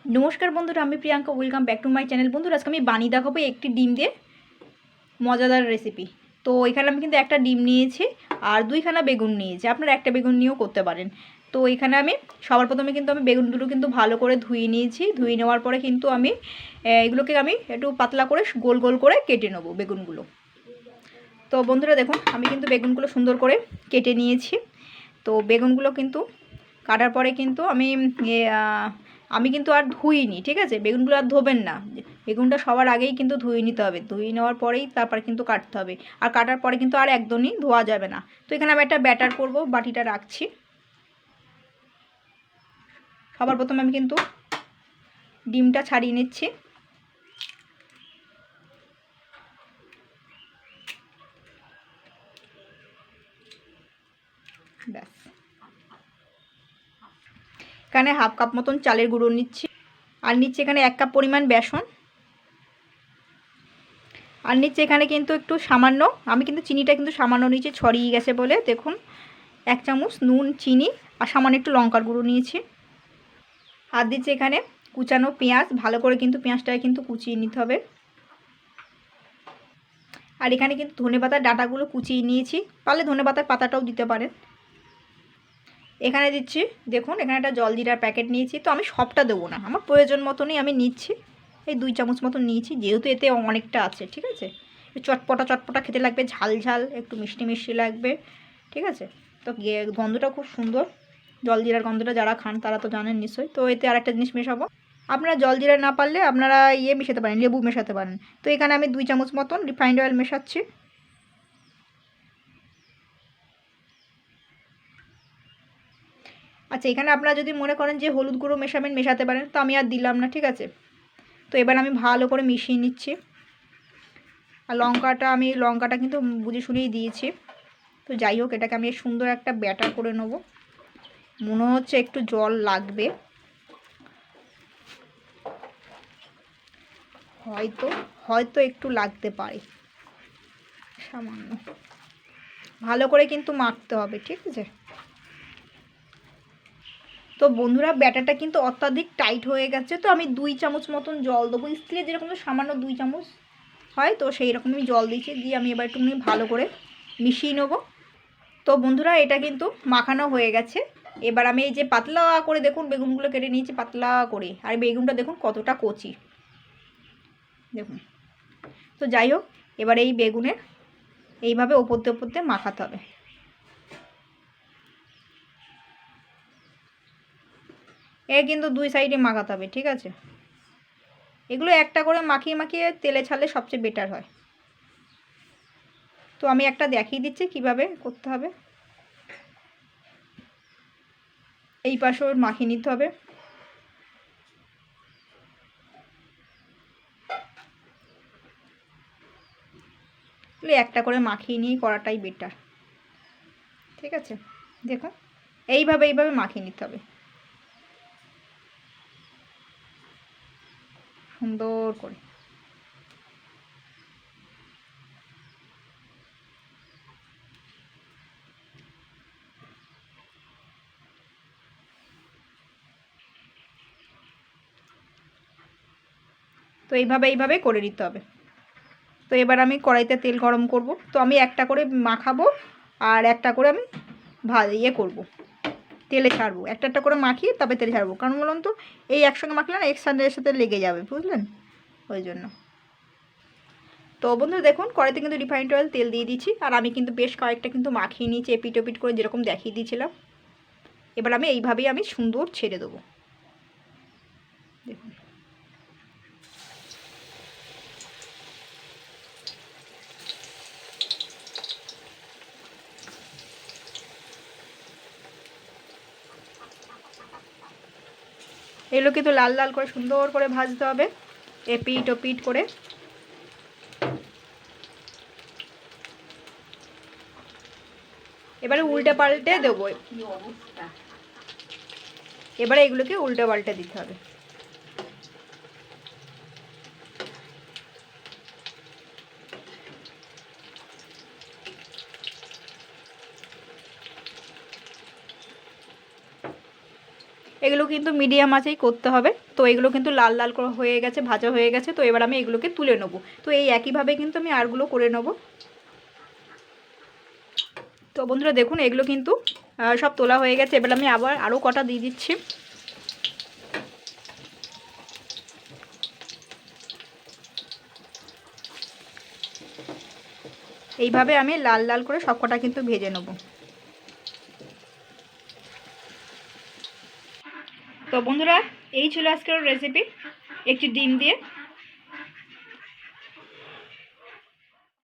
নমস্কার বন্ধুরা, আমি Priyanka. Welcome back to my channel. বন্ধুরা, আজকে আমি বানিয়ে দেখাবো একটি ডিম দিয়ে মজাদার রেসিপি। তো এখানে আমি কিন্তু একটা ডিম নিয়েছি আর দুইখানা বেগুন নিয়েছি। আপনারা একটা বেগুন নিয়েও করতে পারেন। তো এখানে আমি সবার প্রথমে কিন্তু আমি বেগুনগুলো কিন্তু ভালো করে ধুয়ে নিয়েছি। ধুয়ে নেওয়ার পরে কিন্তু আমি এগুলোকে আমি একটু পাতলা করে গোল গোল করে কেটে নেবো বেগুনগুলো। তো বন্ধুরা দেখুন, আমি কিন্তু বেগুনগুলো সুন্দর করে কেটে নিয়েছি। তো বেগুনগুলো কিন্তু কাটার পরে কিন্তু আমি কিন্তু আর ধুইনি, ঠিক আছে? বেগুনগুলো আর ধোবেন না, বেগুনটা সবার আগেই কিন্তু ধুয়ে নিতে হবে। ধুয়ে নেওয়ার পরেই তারপর কিন্তু কাটতে হবে। আর কাটার পরে কিন্তু আর একদমই ধোয়া যাবে না। তো এখানে আমি একটা ব্যাটার করব, বাটিটা রাখছি। সবার প্রথমে আমি কিন্তু ডিমটা ছাড়িয়ে নিচ্ছি। ব্যাস, এখানে হাফ কাপ মতন চালের গুঁড়ো নিচ্ছি। আর নিচ্ছি এখানে 1 কাপ পরিমাণ বেসন। আর নিচ্ছে এখানে কিন্তু একটু সামান্য, আমি কিন্তু চিনিটা কিন্তু সামান্য নিচে ছড়িয়ে গেছে বলে দেখুন 1 চামচ নুন, চিনি আর সামান্য একটু লঙ্কার গুঁড়ো নিয়েছি। আর দিচ্ছি এখানে কুচানো পেঁয়াজ, ভালো করে কিন্তু পেঁয়াজটাকে কিন্তু কুচিয়ে নিতে হবে। আর এখানে কিন্তু ধনেপাতার ডাঁটাগুলো কুচিয়ে নিয়েছি, পারলে ধনেপাতার পাতাটাও দিতে পারেন। এখানে দিচ্ছি দেখুন, এখানে একটা জলজিরার প্যাকেট নিয়েছি। তো আমি সবটা দেবো না, আমার প্রয়োজন মতনই আমি নিচ্ছি। এই 2 চামচ মতন নিয়েছি, যেহেতু এতে অনেকটা আছে, ঠিক আছে? চটপটা চটপটা খেতে লাগবে, ঝাল ঝাল একটু মিষ্টি মিষ্টি লাগবে, ঠিক আছে? তো গন্ধটা খুব সুন্দর, জলজিরার গন্ধটা যারা খান তারা তো জানেন নিশ্চয়ই। তো এতে আর একটা জিনিস মেশাবো, আপনারা জলজিরা না পারলে আপনারা মেশাতে পারেন, লেবু মেশাতে পারেন। তো এখানে আমি 2 চামচ মতন রিফাইন্ড অয়েল মেশাচ্ছি। আচ্ছা, এখানে আপনারা যদি মনে করেন যে হলুদ গুঁড়ো মেশাবেন, মেশাতে পারেন। তো আমি আর দিলাম না, ঠিক আছে? তো এবার আমি ভালো করে মিশিয়ে নিচ্ছি। আর লঙ্কাটা কিন্তু বুঝে শুনেই দিয়েছি। তো যাই হোক, এটাকে আমি সুন্দর একটা ব্যাটার করে নেব। মনে হচ্ছে একটু জল লাগবে, হয়তো হয়তো একটু লাগতে পারে সামান্য। ভালো করে কিন্তু মাখতে হবে, ঠিক আছে? তো বন্ধুরা, ব্যাটারটা কিন্তু অত্যাধিক টাইট হয়ে গেছে। তো আমি 2 চামচ মতন জল দেবো, স্টিলের যেরকম সামান্য 2 চামচ হয়, তো সেই রকমই জল দিয়েছি। দিয়ে আমি এবার একটুখানি ভালো করে মিশিয়ে নেবো। তো বন্ধুরা, এটা কিন্তু মাখানো হয়ে গেছে। এবার আমি এই যে পাতলা করে দেখুন বেগুনগুলো কেটে নিয়েছি পাতলা করে, আর বেগুনটা দেখুন কতটা কচি, দেখুন। তো যাই হোক, এবার এই বেগুনের এইভাবে ওপরতে ওপরতে মাখাতে হবে। কিন্তু 2 সাইডে মাখাতে হবে, ঠিক আছে? এগুলো একটা করে মাখিয়ে মাখিয়ে তেলে ছাড়লে সবচেয়ে বেটার হয়। তো আমি একটা দেখিয়ে দিচ্ছি কিভাবে করতে হবে। এই পাশেও মাখিয়ে নিতে হবে। একটা করে মাখিয়ে নিয়ে করাটাই বেটার, ঠিক আছে? দেখুন, এইভাবে মাখিয়ে নিতে হবে সুন্দর করে। তো এইভাবে করে নিতে হবে। তো এবার আমি কড়াইতে তেল গরম করব। তো আমি একটা করে মাখাবো আর একটা করে আমি করব, তেলে ছাড়বো। একটা একটা করে মাখিয়ে তবে তেলে ছাড়বো, কারণ বলুন তো এই একসঙ্গে মাখলে না এর সাথে লেগে যাবে, বুঝলেন? ওই জন্য। তো বন্ধুরা দেখুন, কড়াইতে কিন্তু রিফাইন্ড অয়েল তেল দিয়ে দিচ্ছি। আর আমি কিন্তু বেশ কয়েকটা কিন্তু মাখিয়ে নিয়েছি এপিট ওপিট করে, যেরকম দেখিয়ে দিয়েছিলাম। এবার আমি এইভাবেই আমি সুন্দর ছেড়ে দেবো, দেখুন। এগুলো কিন্তু লাল লাল করে সুন্দর করে ভাজতে হবে, এপিট ওপিট করে। এবারে উল্টে পাল্টে দেবো, এবারে এগুলোকে উল্টে পাল্টে দিতে হবে। এগুলো কিন্তু মিডিয়াম আঁচেই করতে হবে। তো এগুলো কিন্তু লাল লাল করে হয়ে গেছে, ভাজা হয়ে গেছে। তো এবার আমি এগুলোকে তুলে নেবো। তো এই একইভাবে কিন্তু আমি আরগুলো করে নেব। তো বন্ধুরা দেখুন এগুলো কিন্তু সব তোলা হয়ে গেছে। এবার আমি আবার আরও কটা দিয়ে দিচ্ছি। এইভাবে আমি লাল লাল করে সব কটা কিন্তু ভেজে নেব। তো বন্ধুরা এই ছিল আজকের রেসিপি, একটি ডিম দিয়ে।